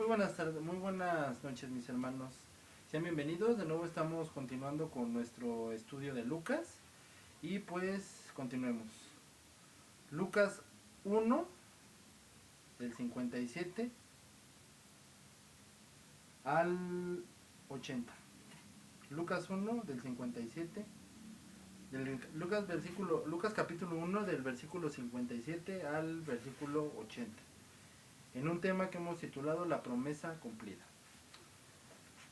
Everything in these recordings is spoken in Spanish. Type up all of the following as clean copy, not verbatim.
Muy buenas tardes, muy buenas noches, mis hermanos. Sean bienvenidos. De nuevo estamos continuando con nuestro estudio de Lucas. Y pues continuemos. Lucas 1 del 57 al 80. Lucas 1 del 57 Lucas capítulo 1 del versículo 57 al versículo 80. En un tema que hemos titulado La promesa cumplida.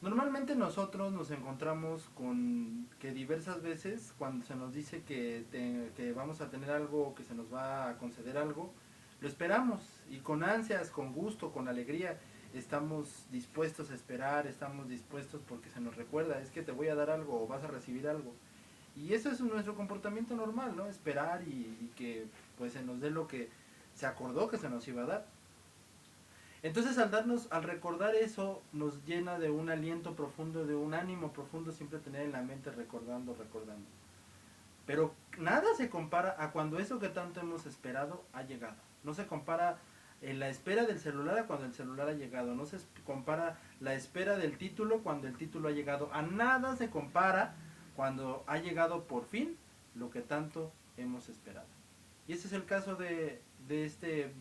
Normalmente nosotros nos encontramos con que diversas veces cuando se nos dice que vamos a tener algo, que se nos va a conceder algo, lo esperamos y con ansias, con gusto, con alegría, estamos dispuestos a esperar, estamos dispuestos porque se nos recuerda, es que te voy a dar algo o vas a recibir algo. Y eso es nuestro comportamiento normal, ¿no? Esperar y que pues se nos dé lo que se acordó que se nos iba a dar. Entonces al recordar eso, nos llena de un aliento profundo, de un ánimo profundo, siempre tener en la mente recordando. Pero nada se compara a cuando eso que tanto hemos esperado ha llegado. No se compara en la espera del celular a cuando el celular ha llegado. No se compara la espera del título cuando el título ha llegado. A nada se compara cuando ha llegado por fin lo que tanto hemos esperado. Y ese es el caso de este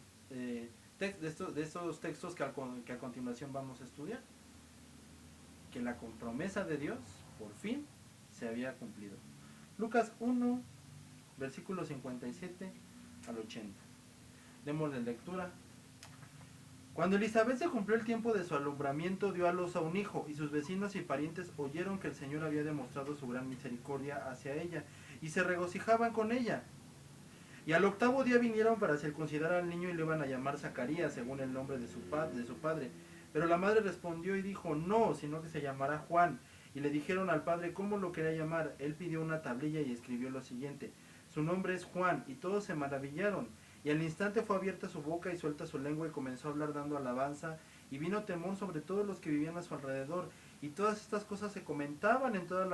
de estos textos que a continuación vamos a estudiar, que la promesa de Dios por fin se había cumplido. Lucas 1, versículo 57 al 80. Demos de lectura. Cuando Elizabeth se cumplió el tiempo de su alumbramiento, dio a luz a un hijo, y sus vecinos y parientes oyeron que el Señor había demostrado su gran misericordia hacia ella, y se regocijaban con ella. Y al octavo día vinieron para circuncidar al niño y le iban a llamar Zacarías, según el nombre de su padre. Pero la madre respondió y dijo, no, sino que se llamará Juan. Y le dijeron al padre cómo lo quería llamar. Él pidió una tablilla y escribió lo siguiente, su nombre es Juan. Y todos se maravillaron. Y al instante fue abierta su boca y suelta su lengua y comenzó a hablar dando alabanza. Y vino temor sobre todos los que vivían a su alrededor. Y todas estas cosas se comentaban en toda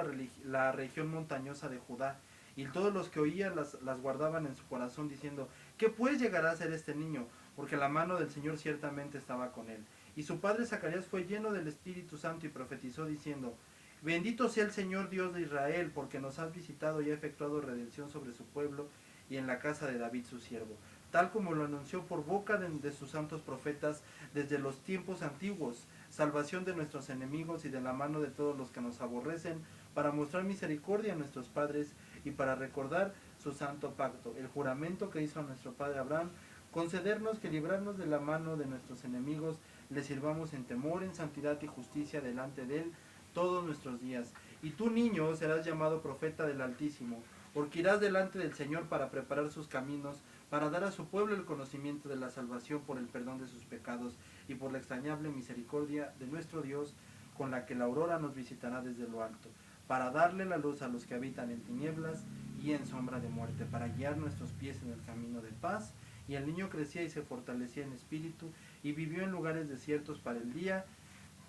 la región montañosa de Judá. Y todos los que oían las guardaban en su corazón diciendo, ¿qué pues llegará a ser este niño? Porque la mano del Señor ciertamente estaba con él. Y su padre Zacarías fue lleno del Espíritu Santo y profetizó diciendo, bendito sea el Señor Dios de Israel, porque nos has visitado y ha efectuado redención sobre su pueblo y en la casa de David su siervo, tal como lo anunció por boca de sus santos profetas desde los tiempos antiguos, salvación de nuestros enemigos y de la mano de todos los que nos aborrecen, para mostrar misericordia a nuestros padres y para recordar su santo pacto, el juramento que hizo a nuestro padre Abraham, concedernos que librarnos de la mano de nuestros enemigos, le sirvamos en temor, en santidad y justicia delante de él todos nuestros días. Y tú, niño, serás llamado profeta del Altísimo, porque irás delante del Señor para preparar sus caminos, para dar a su pueblo el conocimiento de la salvación por el perdón de sus pecados y por la extrañable misericordia de nuestro Dios, con la que la aurora nos visitará desde lo alto, para darle la luz a los que habitan en tinieblas y en sombra de muerte, para guiar nuestros pies en el camino de paz. Y el niño crecía y se fortalecía en espíritu, y vivió en lugares desiertos para el día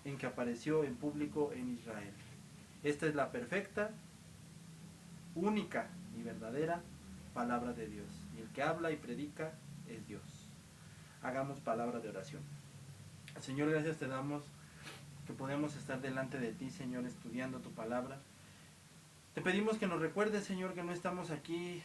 en que apareció en público en Israel. Esta es la perfecta, única y verdadera palabra de Dios. Y el que habla y predica es Dios. Hagamos palabra de oración. Señor, gracias te damos que podemos estar delante de ti, Señor, estudiando tu palabra. Te pedimos que nos recuerdes, Señor, que no estamos aquí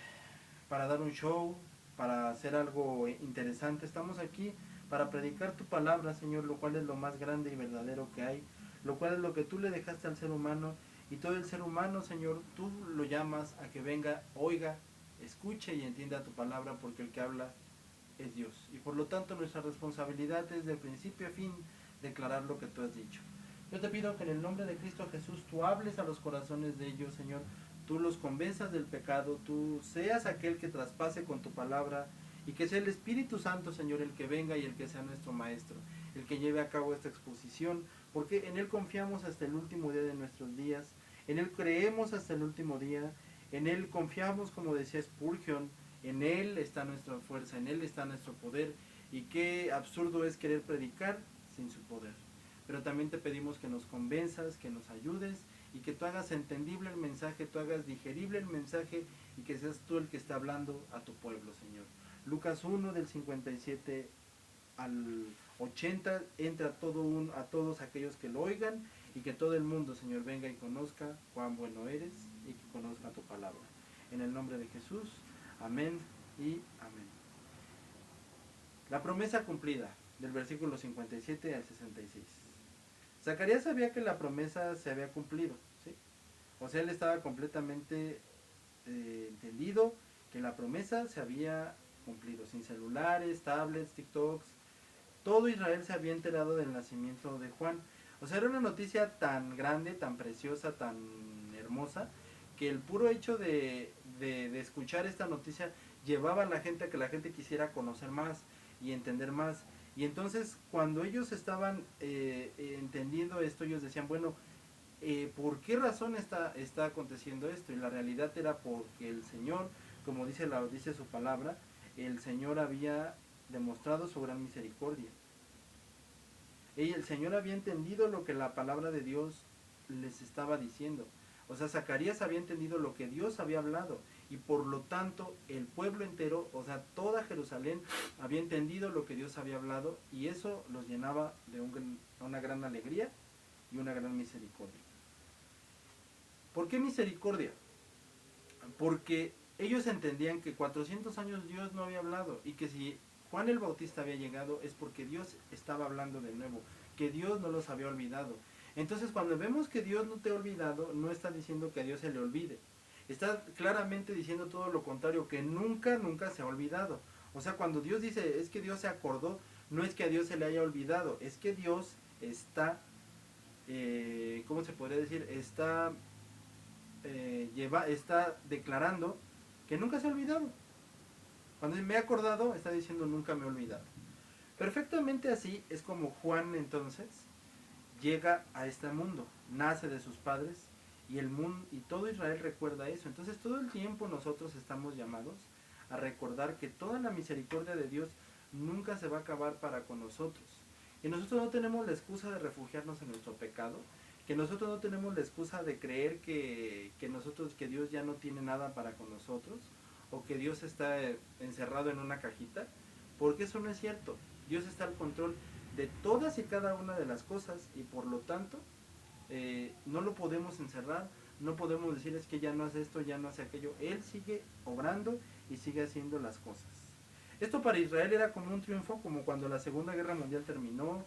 para dar un show, para hacer algo interesante. Estamos aquí para predicar tu palabra, Señor, lo cual es lo más grande y verdadero que hay, lo cual es lo que tú le dejaste al ser humano, y todo el ser humano, Señor, tú lo llamas a que venga, oiga, escuche y entienda tu palabra, porque el que habla es Dios. Y por lo tanto nuestra responsabilidad es de principio a fin declarar lo que tú has dicho. Yo te pido que en el nombre de Cristo Jesús tú hables a los corazones de ellos, Señor, tú los convenzas del pecado, tú seas aquel que traspase con tu palabra, y que sea el Espíritu Santo, Señor, el que venga y el que sea nuestro Maestro, el que lleve a cabo esta exposición, porque en Él confiamos hasta el último día de nuestros días, en Él creemos hasta el último día, en Él confiamos, como decía Spurgeon, en Él está nuestra fuerza, en Él está nuestro poder, y qué absurdo es querer predicar sin su poder. Pero también te pedimos que nos convenzas, que nos ayudes, y que tú hagas entendible el mensaje, tú hagas digerible el mensaje, y que seas tú el que está hablando a tu pueblo, Señor. Lucas 1 del 57 al 80 entra a todos aquellos que lo oigan, y que todo el mundo, Señor, venga y conozca cuán bueno eres y que conozca tu palabra. En el nombre de Jesús, amén y amén. La promesa cumplida, del versículo 57 al 66. Zacarías sabía que la promesa se había cumplido, ¿sí? O sea, él estaba completamente entendido que la promesa se había cumplido. Sin celulares, tablets, TikToks, todo Israel se había enterado del nacimiento de Juan. O sea, era una noticia tan grande, tan preciosa, tan hermosa, que el puro hecho de escuchar esta noticia llevaba a la gente a que la gente quisiera conocer más y entender más. Y entonces, cuando ellos estaban entendiendo esto, ellos decían, bueno, ¿por qué razón está aconteciendo esto? Y la realidad era porque el Señor, como dice su palabra, el Señor había demostrado su gran misericordia. Y el Señor había entendido lo que la palabra de Dios les estaba diciendo. O sea, Zacarías había entendido lo que Dios había hablado, y por lo tanto el pueblo entero, o sea, toda Jerusalén había entendido lo que Dios había hablado, y eso los llenaba de una gran alegría y una gran misericordia. ¿Por qué misericordia? Porque ellos entendían que 400 años Dios no había hablado, y que si Juan el Bautista había llegado es porque Dios estaba hablando de nuevo, que Dios no los había olvidado. Entonces, cuando vemos que Dios no te ha olvidado, no está diciendo que a Dios se le olvide. Está claramente diciendo todo lo contrario, que nunca, nunca se ha olvidado. O sea, cuando Dios dice, es que Dios se acordó, no es que a Dios se le haya olvidado, es que Dios está, ¿cómo se podría decir? Está declarando que nunca se ha olvidado. Cuando me he acordado, está diciendo nunca me he olvidado. Perfectamente así es como Juan entonces llega a este mundo, nace de sus padres, y el mundo y todo Israel recuerda eso. Entonces todo el tiempo nosotros estamos llamados a recordar que toda la misericordia de Dios nunca se va a acabar para con nosotros. Y nosotros no tenemos la excusa de refugiarnos en nuestro pecado, que nosotros no tenemos la excusa de creer que Dios ya no tiene nada para con nosotros, o que Dios está encerrado en una cajita, porque eso no es cierto. Dios está al control de todas y cada una de las cosas, y por lo tanto no lo podemos encerrar, no podemos decir es que ya no hace esto, ya no hace aquello. Él sigue obrando y sigue haciendo las cosas. Esto para Israel era como un triunfo, como cuando la Segunda Guerra Mundial terminó,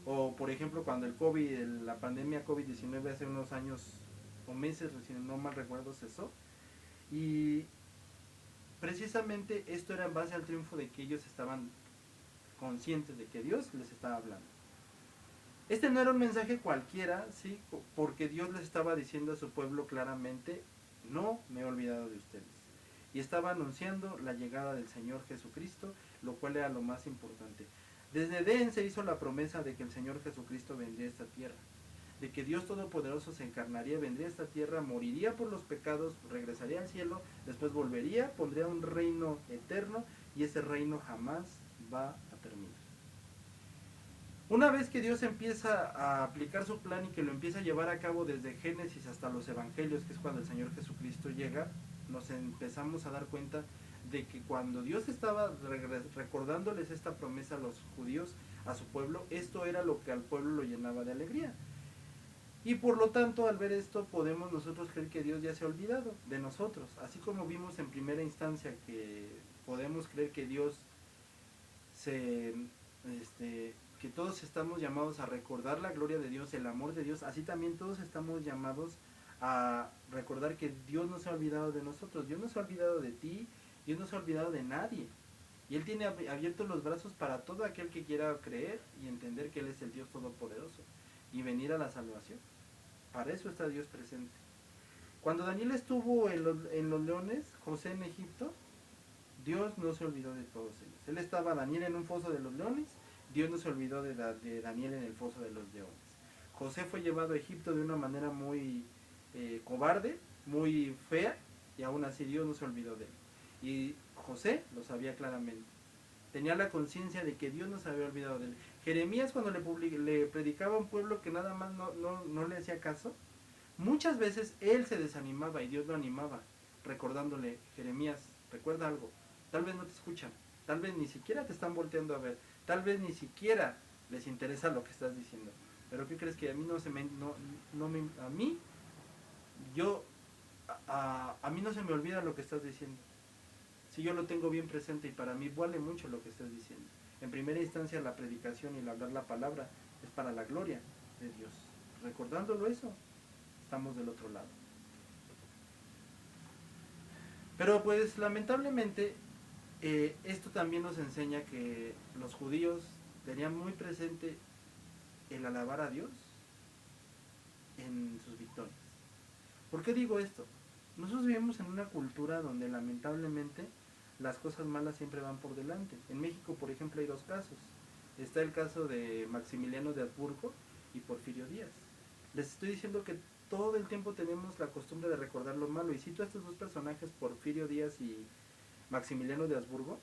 o por ejemplo cuando el COVID, la pandemia COVID-19 hace unos años o meses, si no mal recuerdo, cesó. Y precisamente esto era en base al triunfo de que ellos estaban conscientes de que Dios les estaba hablando. Este no era un mensaje cualquiera, ¿sí? Porque Dios les estaba diciendo a su pueblo claramente, no me he olvidado de ustedes. Y estaba anunciando la llegada del Señor Jesucristo, lo cual era lo más importante. Desde Edén se hizo la promesa de que el Señor Jesucristo vendría a esta tierra, de que Dios Todopoderoso se encarnaría, vendría a esta tierra, moriría por los pecados, regresaría al cielo, después volvería, pondría un reino eterno, y ese reino jamás va a terminar. Una vez que Dios empieza a aplicar su plan y que lo empieza a llevar a cabo desde Génesis hasta los Evangelios, que es cuando el Señor Jesucristo llega, nos empezamos a dar cuenta de que cuando Dios estaba recordándoles esta promesa a los judíos, a su pueblo, esto era lo que al pueblo lo llenaba de alegría. Y por lo tanto, al ver esto, podemos nosotros creer que Dios ya se ha olvidado de nosotros. Así como vimos en primera instancia que podemos creer que Dios que todos estamos llamados a recordar la gloria de Dios, el amor de Dios, así también todos estamos llamados a recordar que Dios no se ha olvidado de nosotros, Dios no se ha olvidado de ti, Dios no se ha olvidado de nadie. Y Él tiene abiertos los brazos para todo aquel que quiera creer y entender que Él es el Dios Todopoderoso y venir a la salvación. Para eso está Dios presente. Cuando Daniel estuvo en los leones, José en Egipto, Dios no se olvidó de todos ellos. Él estaba Daniel en un foso de los leones, Dios no se olvidó de Daniel en el foso de los leones. José fue llevado a Egipto de una manera muy cobarde, muy fea, y aún así Dios no se olvidó de él. Y José lo sabía claramente. Tenía la conciencia de que Dios no se había olvidado de él. Jeremías, cuando le predicaba a un pueblo que nada más no le hacía caso, muchas veces él se desanimaba y Dios lo animaba, recordándole, Jeremías, recuerda algo, tal vez no te escuchan, Tal vez ni siquiera te están volteando a ver. Tal vez ni siquiera les interesa lo que estás diciendo. Pero ¿qué crees? Que a mí no se me... No me a mí, yo... A mí no se me olvida lo que estás diciendo. Si yo lo tengo bien presente y para mí vale mucho lo que estás diciendo. En primera instancia la predicación y el hablar la palabra es para la gloria de Dios. Recordándolo eso, estamos del otro lado. Pero pues lamentablemente esto también nos enseña que los judíos tenían muy presente el alabar a Dios en sus victorias. ¿Por qué digo esto? Nosotros vivimos en una cultura donde lamentablemente las cosas malas siempre van por delante. En México, por ejemplo, hay dos casos. Está el caso de Maximiliano de Habsburgo y Porfirio Díaz. Les estoy diciendo que todo el tiempo tenemos la costumbre de recordar lo malo. Y cito a estos dos personajes, Porfirio Díaz y Maximiliano de Habsburgo,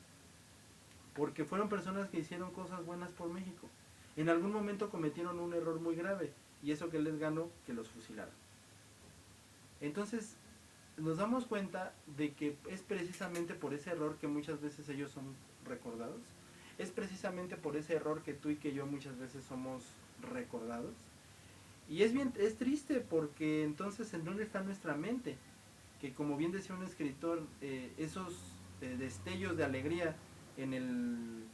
porque fueron personas que hicieron cosas buenas por México. En algún momento cometieron un error muy grave, y eso que les ganó, que los fusilaron. Entonces, nos damos cuenta de que es precisamente por ese error que muchas veces ellos son recordados. Es precisamente por ese error que tú y que yo muchas veces somos recordados. Y es triste porque entonces ¿en dónde está nuestra mente? Que como bien decía un escritor, esos destellos de alegría en el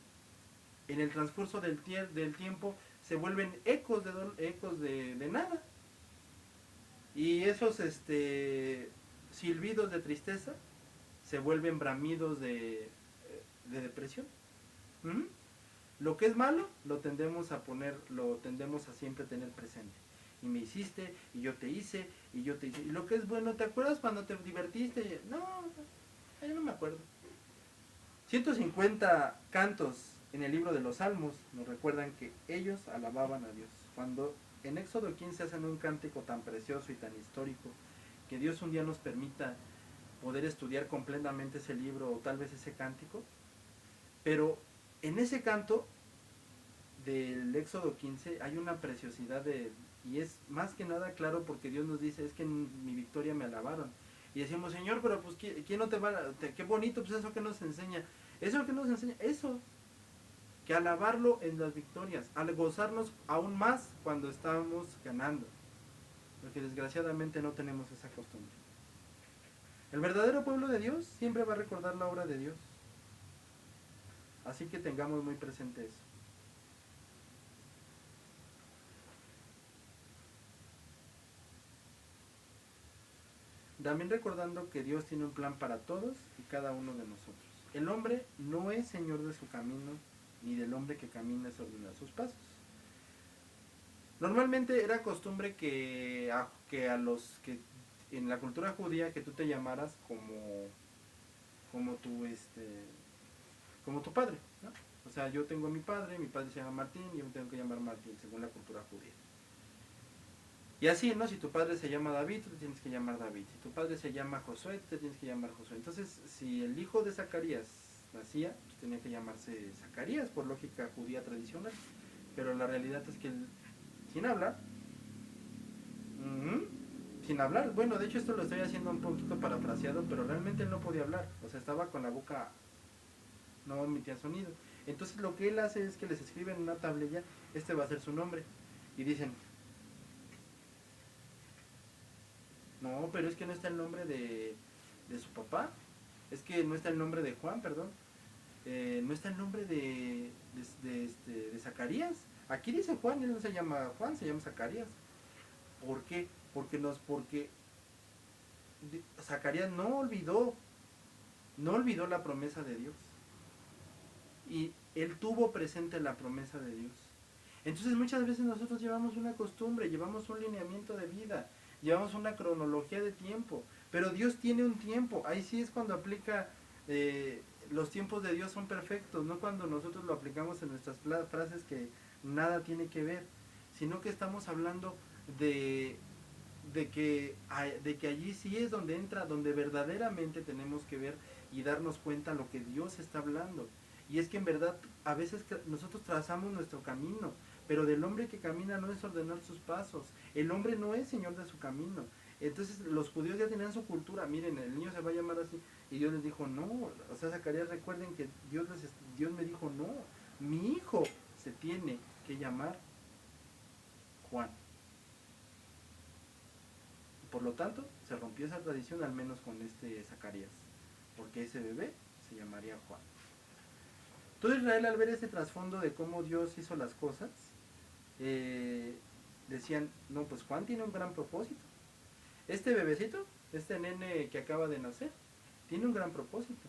transcurso del tiempo se vuelven ecos de nada. Y esos silbidos de tristeza se vuelven bramidos de depresión. ¿Mm? Lo que es malo lo tendemos a siempre tener presente. Y me hiciste, y yo te hice, y yo te hice. Y lo que es bueno, ¿te acuerdas cuando te divertiste? No, yo no me acuerdo. 150 cantos en el libro de los Salmos nos recuerdan que ellos alababan a Dios. Cuando en Éxodo 15 hacen un cántico tan precioso y tan histórico, que Dios un día nos permita poder estudiar completamente ese libro o tal vez ese cántico, pero en ese canto del Éxodo 15 hay una preciosidad y es más que nada claro porque Dios nos dice, es que en mi victoria me alabaron. Y decimos, Señor, pero pues ¿quién no te va a... Qué bonito, pues eso que nos enseña. Eso que nos enseña, eso, que alabarlo en las victorias, al gozarnos aún más cuando estamos ganando. Porque desgraciadamente no tenemos esa costumbre. El verdadero pueblo de Dios siempre va a recordar la obra de Dios. Así que tengamos muy presente eso. También recordando que Dios tiene un plan para todos y cada uno de nosotros. El hombre no es señor de su camino, ni del hombre que camina es ordenar sus pasos. Normalmente era costumbre que a los que en la cultura judía que tú te llamaras como como tu padre, ¿no? O sea, yo tengo a mi padre se llama Martín y yo me tengo que llamar Martín según la cultura judía. Y así, ¿no? Si tu padre se llama David, tú te tienes que llamar David. Si tu padre se llama Josué, tú te tienes que llamar Josué. Entonces, si el hijo de Zacarías nacía, pues tenía que llamarse Zacarías por lógica judía tradicional. Pero la realidad es que él, sin hablar, sin hablar, bueno, de hecho esto lo estoy haciendo un poquito parafraseado, pero realmente él no podía hablar. O sea, estaba con la boca, no emitía sonido. Entonces lo que él hace es que les escribe en una tablilla, este va a ser su nombre. Y dicen, no, pero es que no está el nombre de su papá. Es que no está el nombre de Juan, perdón. No está el nombre de Zacarías. Aquí dice Juan, él no se llama Juan, se llama Zacarías. ¿Por qué? Porque Zacarías no olvidó la promesa de Dios. Y él tuvo presente la promesa de Dios. Entonces muchas veces nosotros llevamos una costumbre, llevamos un lineamiento de vida, llevamos una cronología de tiempo, pero Dios tiene un tiempo. Ahí sí es cuando aplica, los tiempos de Dios son perfectos, no cuando nosotros lo aplicamos en nuestras frases que nada tiene que ver, sino que estamos hablando de, de que allí sí es donde entra, donde verdaderamente tenemos que ver y darnos cuenta lo que Dios está hablando. Y es que en verdad a veces nosotros trazamos nuestro camino, pero del hombre que camina no es ordenar sus pasos. El hombre no es señor de su camino. Entonces los judíos ya tenían su cultura. Miren, el niño se va a llamar así. Y Dios les dijo, no, o sea, Zacarías, recuerden que Dios me dijo, no, mi hijo se tiene que llamar Juan. Por lo tanto, se rompió esa tradición, al menos con este Zacarías, porque ese bebé se llamaría Juan. Todo Israel, al ver este trasfondo de cómo Dios hizo las cosas, decían, no, pues Juan tiene un gran propósito. Este bebecito, este nene que acaba de nacer, tiene un gran propósito,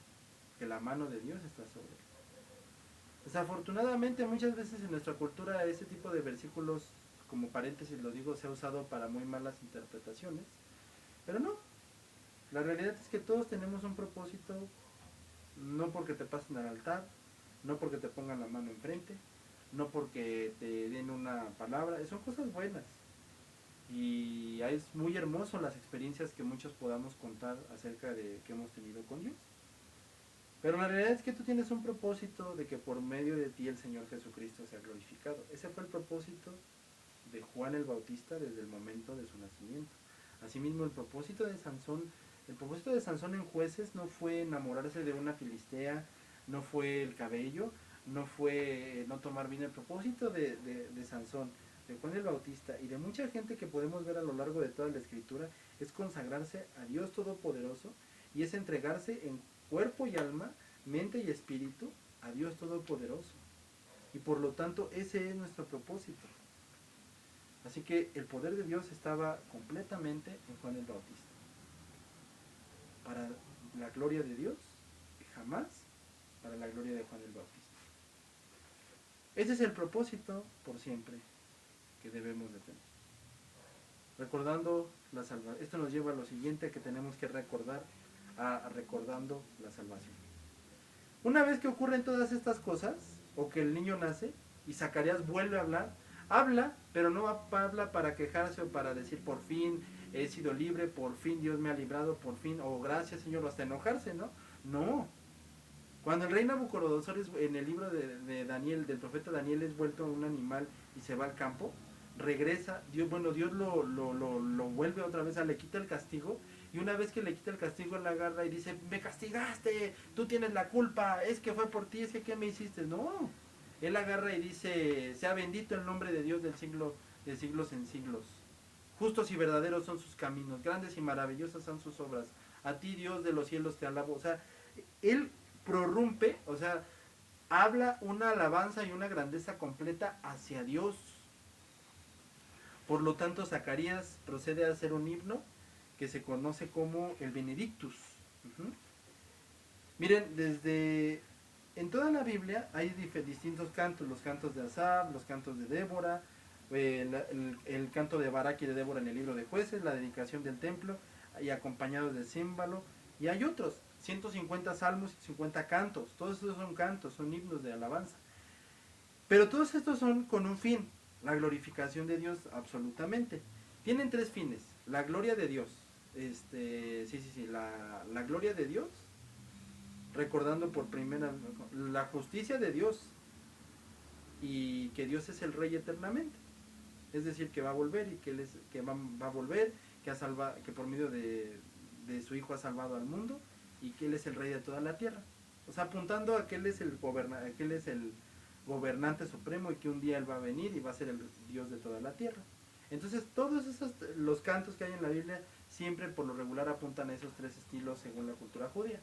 que la mano de Dios está sobre él. Desafortunadamente, muchas veces en nuestra cultura ese tipo de versículos, como paréntesis lo digo, se ha usado para muy malas interpretaciones, pero no. La realidad es que todos tenemos un propósito, no porque te pasen al altar, no porque te pongan la mano enfrente, no porque te den una palabra, son cosas buenas. Y es muy hermoso las experiencias que muchos podamos contar acerca de que hemos tenido con Dios. Pero la realidad es que tú tienes un propósito de que por medio de ti el Señor Jesucristo sea glorificado. Ese fue el propósito de Juan el Bautista desde el momento de su nacimiento. Asimismo, el propósito de Sansón en Jueces no fue enamorarse de una filistea, no fue el cabello, no fue no tomar bien. El propósito de Sansón, de Juan el Bautista y de mucha gente que podemos ver a lo largo de toda la escritura es consagrarse a Dios Todopoderoso y es entregarse en cuerpo y alma, mente y espíritu a Dios Todopoderoso. Y por lo tanto ese es nuestro propósito. Así que el poder de Dios estaba completamente en Juan el Bautista. Para la gloria de Dios y jamás para la gloria de Juan el Bautista. Ese es el propósito por siempre que debemos de tener. Recordando la salvación. Esto nos lleva a lo siguiente que tenemos que recordar, recordando la salvación. Una vez que ocurren todas estas cosas, o que el niño nace, y Zacarías vuelve a hablar, habla, pero no habla para quejarse o para decir por fin he sido libre, por fin Dios me ha librado, por fin, o gracias Señor, o hasta enojarse, ¿no? No. Cuando el rey Nabucodonosor en el libro de Daniel, del profeta Daniel, es vuelto un animal y se va al campo, regresa, Dios lo vuelve otra vez, le quita el castigo, y una vez que le quita el castigo él la agarra y dice, me castigaste, tú tienes la culpa, es que fue por ti, es que ¿qué me hiciste? No, él agarra y dice, sea bendito el nombre de Dios del siglo, de siglos en siglos. Justos y verdaderos son sus caminos, grandes y maravillosas son sus obras. A ti Dios de los cielos te alabo. O sea, él prorrumpe, o sea, habla una alabanza y una grandeza completa hacia Dios. Por lo tanto, Zacarías procede a hacer un himno que se conoce como el Benedictus. Miren, en toda la Biblia hay distintos cantos, los cantos de Asaf, los cantos de Débora, el canto de Barak y de Débora en el libro de Jueces, la dedicación del templo, y acompañados de címbalo, y hay otros, 150 salmos y 50 cantos, todos esos son cantos, son himnos de alabanza. Pero todos estos son con un fin, la glorificación de Dios absolutamente. Tienen tres fines, la gloria de Dios, la gloria de Dios, recordando por primera la justicia de Dios y que Dios es el Rey eternamente. Es decir, que va a volver y que va a volver, que por medio de su Hijo ha salvado al mundo y que Él es el Rey de toda la tierra. O sea, apuntando a que Él es el gobernante supremo y que un día Él va a venir y va a ser el Dios de toda la tierra. Entonces, todos los cantos que hay en la Biblia siempre por lo regular apuntan a esos tres estilos según la cultura judía.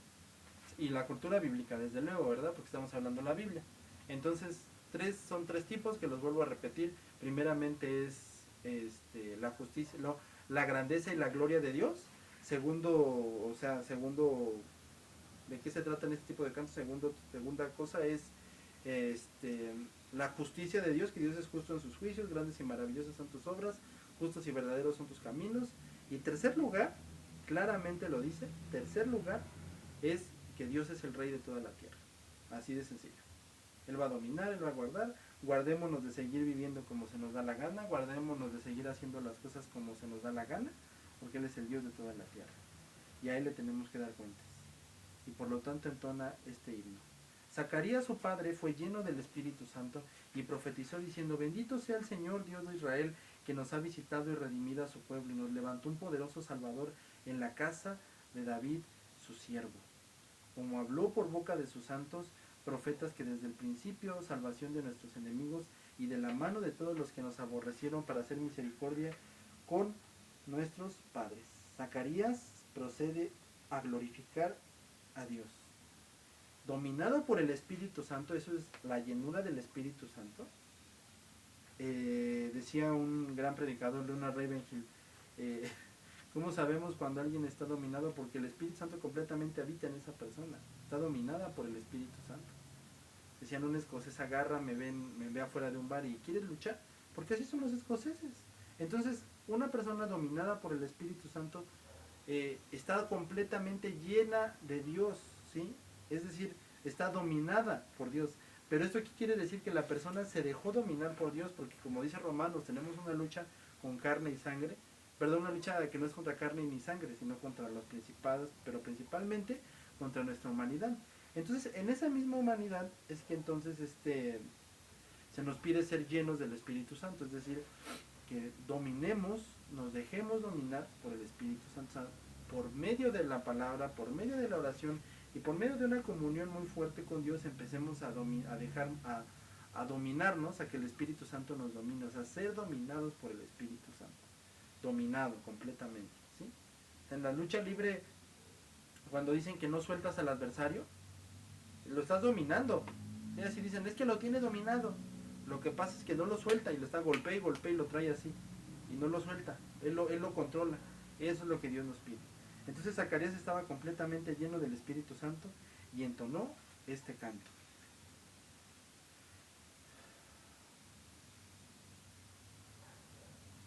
Y la cultura bíblica, desde luego, ¿verdad? Porque estamos hablando de la Biblia. Entonces, son tres tipos que los vuelvo a repetir. Primeramente es la justicia, la grandeza y la gloria de Dios. Segundo, ¿de qué se trata en este tipo de cantos? Segunda cosa es la justicia de Dios, que Dios es justo en sus juicios, grandes y maravillosas son tus obras, justos y verdaderos son tus caminos. Y tercer lugar, claramente lo dice, tercer lugar es que Dios es el Rey de toda la tierra. Así de sencillo. Él va a dominar, Él va a guardar. Guardémonos de seguir viviendo como se nos da la gana, guardémonos de seguir haciendo las cosas como se nos da la gana, porque Él es el Dios de toda la tierra. Y a Él le tenemos que dar cuentas. Y por lo tanto entona este himno. Zacarías, su padre, fue lleno del Espíritu Santo y profetizó diciendo, bendito sea el Señor Dios de Israel, que nos ha visitado y redimido a su pueblo y nos levantó un poderoso Salvador en la casa de David, su siervo. como habló por boca de sus santos profetas, que desde el principio salvación de nuestros enemigos y de la mano de todos los que nos aborrecieron, para hacer misericordia con nuestros padres. Zacarías procede a glorificar a Dios. Dominado por el Espíritu Santo, eso es la llenura del Espíritu Santo. Decía un gran predicador, Leonard Ravenhill, ¿cómo sabemos cuando alguien está dominado? Porque el Espíritu Santo completamente habita en esa persona, está dominada por el Espíritu Santo. Decían, un escocés agarra, me ve afuera de un bar y ¿quieres luchar? Porque así son los escoceses. Entonces, una persona dominada por el Espíritu Santo está completamente llena de Dios, ¿sí? Es decir, está dominada por Dios. Pero esto aquí quiere decir que la persona se dejó dominar por Dios, porque como dice Romanos, tenemos una lucha con carne y sangre, perdón, una lucha que no es contra carne ni sangre, sino contra los principados, pero principalmente contra nuestra humanidad. Entonces, en esa misma humanidad es que entonces se nos pide ser llenos del Espíritu Santo, es decir, que dominemos, nos dejemos dominar por el Espíritu Santo, por medio de la palabra, por medio de la oración y por medio de una comunión muy fuerte con Dios, empecemos a dominarnos, a que el Espíritu Santo nos domine, o sea, ser dominados por el Espíritu Santo, dominado completamente, ¿sí? En la lucha libre, cuando dicen que no sueltas al adversario, lo estás dominando. Y así dicen, es que lo tiene dominado. Lo que pasa es que no lo suelta y lo está golpea y lo trae así. Y no lo suelta, él lo controla. Eso es lo que Dios nos pide. Entonces Zacarías estaba completamente lleno del Espíritu Santo y entonó este canto.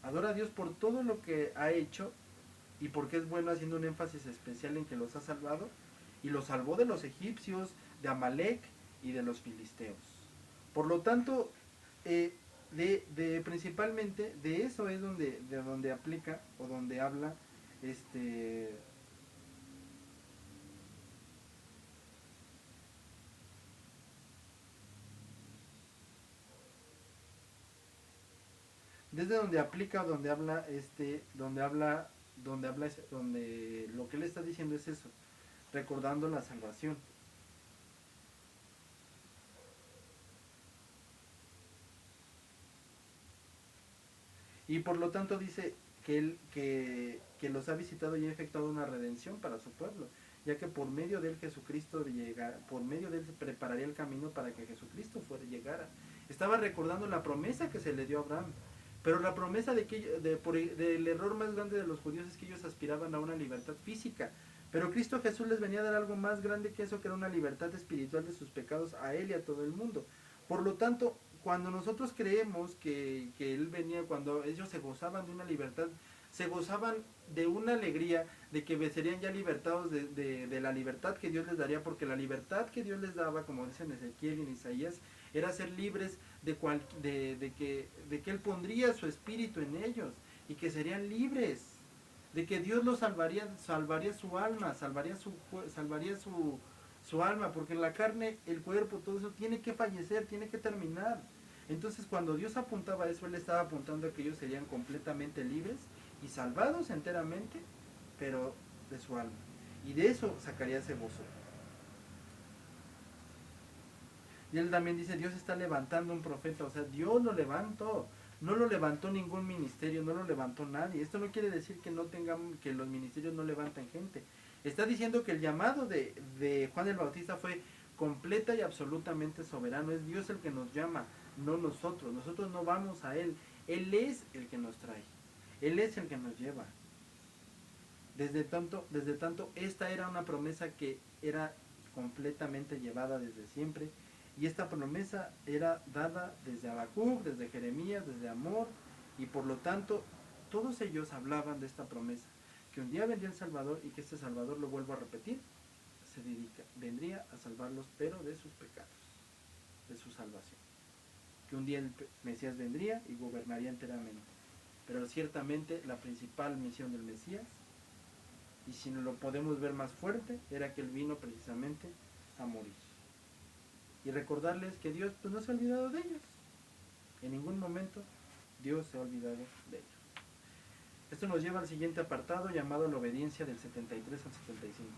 Adora a Dios por todo lo que ha hecho y porque es bueno, haciendo un énfasis especial en que los ha salvado, y los salvó de los egipcios, de Amalek y de los filisteos. Por lo tanto, principalmente de eso es de donde aplica o donde habla desde donde aplica, donde habla donde lo que él está diciendo es eso, recordando la salvación. Y por lo tanto dice que él que los ha visitado y ha efectuado una redención para su pueblo, ya que por medio de él Jesucristo llega, por medio de él se prepararía el camino para que Jesucristo llegara. Estaba recordando la promesa que se le dio a Abraham, pero la promesa del error más grande de los judíos es que ellos aspiraban a una libertad física, pero Cristo Jesús les venía a dar algo más grande que eso, que era una libertad espiritual de sus pecados a él y a todo el mundo. Por lo tanto, cuando nosotros creemos que él venía, cuando ellos se gozaban de una libertad, se gozaban de una alegría de que serían ya libertados de la libertad que Dios les daría, porque la libertad que Dios les daba, como dicen Ezequiel y en Isaías, era ser libres de que Él pondría su espíritu en ellos y que serían libres, de que Dios los salvaría su alma, salvaría su alma, porque en la carne, el cuerpo, todo eso tiene que fallecer, tiene que terminar. Entonces, cuando Dios apuntaba a eso, Él estaba apuntando a que ellos serían completamente libres y salvados enteramente, pero de su alma. Y de eso Zacarías se gozó. Y él también dice, Dios está levantando un profeta, o sea, Dios lo levantó. No lo levantó ningún ministerio, no lo levantó nadie. Esto no quiere decir que que los ministerios no levanten gente. Está diciendo que el llamado de Juan el Bautista fue completa y absolutamente soberano. Es Dios el que nos llama, no nosotros. Nosotros no vamos a Él. Él es el que nos trae. Él es el que nos lleva. Desde tanto, esta era una promesa que era completamente llevada desde siempre. Y esta promesa era dada desde Habacuc, desde Jeremías, desde Amós, y por lo tanto todos ellos hablaban de esta promesa, que un día vendría el Salvador y que este Salvador, lo vuelvo a repetir, vendría a salvarlos, pero de sus pecados, de su salvación. Que un día el Mesías vendría y gobernaría enteramente. Pero ciertamente la principal misión del Mesías, y si no lo podemos ver más fuerte, era que él vino precisamente a morir. Y recordarles que Dios pues no se ha olvidado de ellos. En ningún momento Dios se ha olvidado de ellos. Esto nos lleva al siguiente apartado llamado la obediencia del 73 al 75.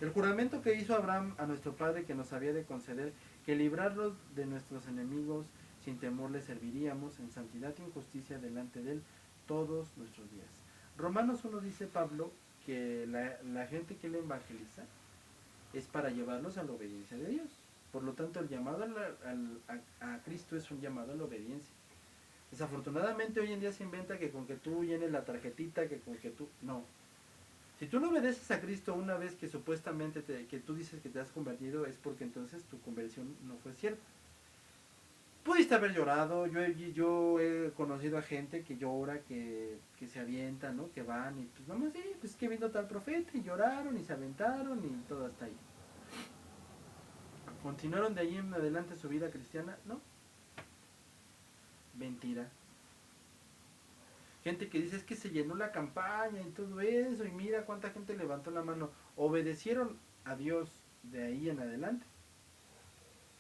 El juramento que hizo Abraham a nuestro Padre que nos había de conceder que librarlos de nuestros enemigos sin temor le serviríamos en santidad y en justicia delante de él todos nuestros días. Romanos 1 dice Pablo que la gente que le evangeliza es para llevarlos a la obediencia de Dios. Por lo tanto, el llamado a Cristo es un llamado a la obediencia. Desafortunadamente hoy en día se inventa que con que tú llenes la tarjetita, que con que tú... No. Si tú no obedeces a Cristo una vez que supuestamente que tú dices que te has convertido, es porque entonces tu conversión no fue cierta. Pudiste haber llorado, yo he conocido a gente que llora, que se avienta, ¿no? Que van y pues vamos, pues que vino tal profeta y lloraron y se aventaron y todo hasta ahí. ¿Continuaron de ahí en adelante su vida cristiana? No. Mentira. Gente que dice es que se llenó la campaña y todo eso y mira cuánta gente levantó la mano. ¿Obedecieron a Dios de ahí en adelante?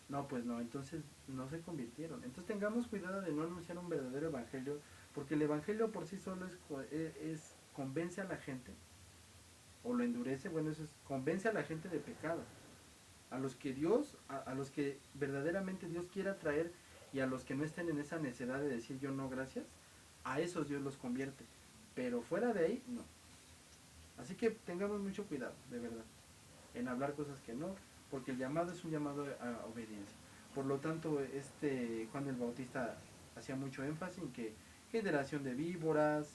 No, pues no, entonces no se convirtieron. Entonces tengamos cuidado de no anunciar un verdadero evangelio, porque el evangelio por sí solo convence a la gente, o lo endurece, bueno, eso es, convence a la gente de pecado. A los que Dios, a los que verdaderamente Dios quiera traer y a los que no estén en esa necesidad de decir yo no gracias, a esos Dios los convierte. Pero fuera de ahí, no. Así que tengamos mucho cuidado, de verdad, en hablar cosas que no, porque el llamado es un llamado a obediencia. Por lo tanto, Juan el Bautista hacía mucho énfasis en que generación de víboras,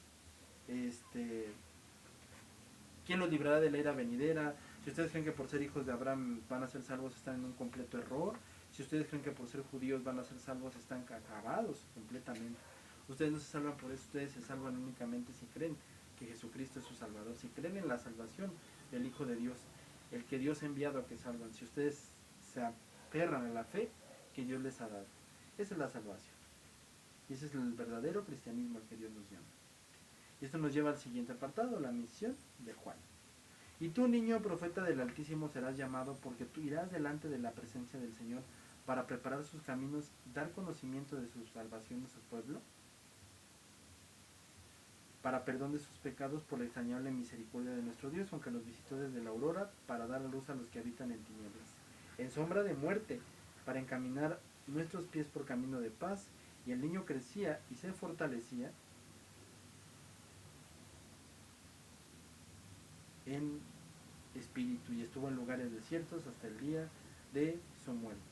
¿quién los librará de la ira venidera? Si ustedes creen que por ser hijos de Abraham van a ser salvos, están en un completo error. Si ustedes creen que por ser judíos van a ser salvos, están acabados completamente. Ustedes no se salvan por eso, ustedes se salvan únicamente si creen que Jesucristo es su Salvador, si creen en la salvación del Hijo de Dios, el que Dios ha enviado a que salvan. Si ustedes se aferran a la fe que Dios les ha dado, esa es la salvación. Y ese es el verdadero cristianismo al que Dios nos llama. Y esto nos lleva al siguiente apartado, la misión de Juan. Y tú, niño profeta del Altísimo, serás llamado, porque tú irás delante de la presencia del Señor para preparar sus caminos, dar conocimiento de su salvación a su pueblo, para perdón de sus pecados por la extrañable misericordia de nuestro Dios, aunque nos visitó desde la aurora, para dar a luz a los que habitan en tinieblas, en sombra de muerte, para encaminar nuestros pies por camino de paz. Y el niño crecía y se fortalecía en espíritu y estuvo en lugares desiertos hasta el día de su muerte.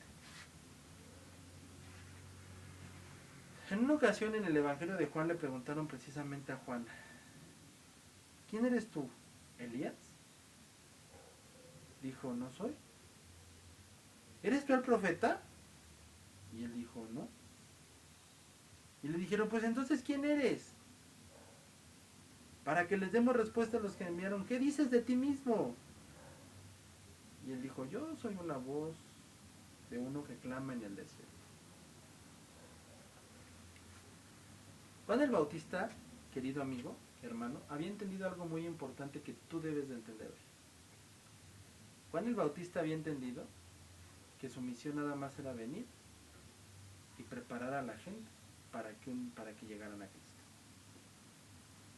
En una ocasión en el Evangelio de Juan le preguntaron precisamente a Juan, ¿quién eres tú? ¿Elías? Dijo, no soy. ¿Eres tú el profeta? Y él dijo, no. Y le dijeron, pues entonces, ¿quién eres? Para que les demos respuesta a los que enviaron, ¿qué dices de ti mismo? Y él dijo, yo soy una voz de uno que clama en el desierto. Juan el Bautista, querido amigo, hermano, había entendido algo muy importante que tú debes de entender hoy. Juan el Bautista había entendido que su misión nada más era venir y preparar a la gente para que llegaran a Cristo.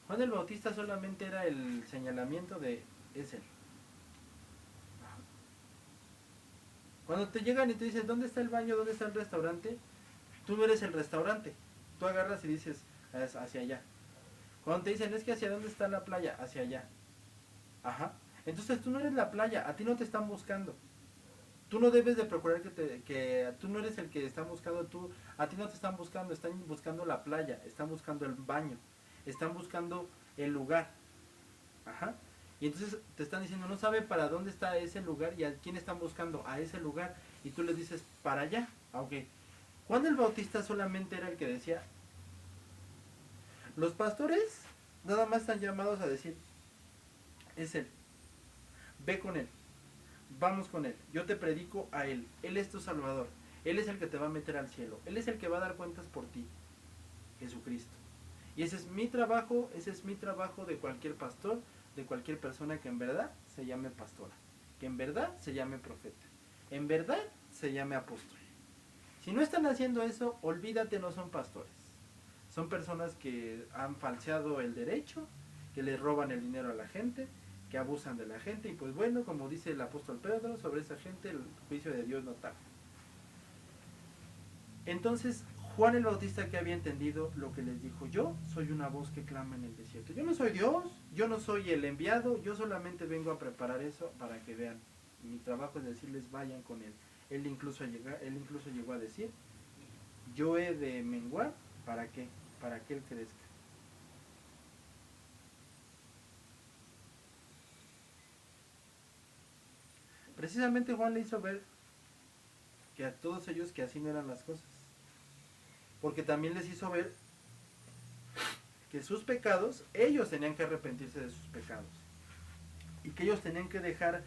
Juan el Bautista solamente era el señalamiento de es él. Cuando te llegan y te dicen ¿dónde está el baño? ¿Dónde está el restaurante? Tú no eres el restaurante. Tú agarras y dices hacia allá. Cuando te dicen es que hacia dónde está la playa, hacia allá. Ajá. Entonces tú no eres la playa, a ti no te están buscando. Tú no debes de procurar que tú no eres el que está buscando, a ti no te están buscando, están buscando la playa, están buscando el baño, están buscando el lugar. Ajá. Y entonces te están diciendo, no sabe para dónde está ese lugar y a quién están buscando, a ese lugar. Y tú les dices, para allá. Aunque Juan el Bautista solamente era el que decía, los pastores nada más están llamados a decir, es él, ve con él, vamos con él, yo te predico a él, él es tu salvador, él es el que te va a meter al cielo, él es el que va a dar cuentas por ti, Jesucristo. Y ese es mi trabajo de cualquier pastor, de cualquier persona que en verdad se llame pastora, que en verdad se llame profeta, en verdad se llame apóstol. Si no están haciendo eso, olvídate, no son pastores. Son personas que han falseado el derecho, que le roban el dinero a la gente, que abusan de la gente, y pues bueno, como dice el apóstol Pedro, sobre esa gente el juicio de Dios no tarda. Entonces, Juan el Bautista, que había entendido lo que les dijo: yo soy una voz que clama en el desierto. Yo no soy Dios, yo no soy el enviado, yo solamente vengo a preparar eso para que vean. Mi trabajo es decirles: vayan con él. Él incluso llegó a decir: yo he de menguar, ¿para qué? Para que él crezca. Precisamente Juan le hizo ver que a todos ellos que así no eran las cosas. Porque también les hizo ver que sus pecados, ellos tenían que arrepentirse de sus pecados. Y que ellos tenían que dejar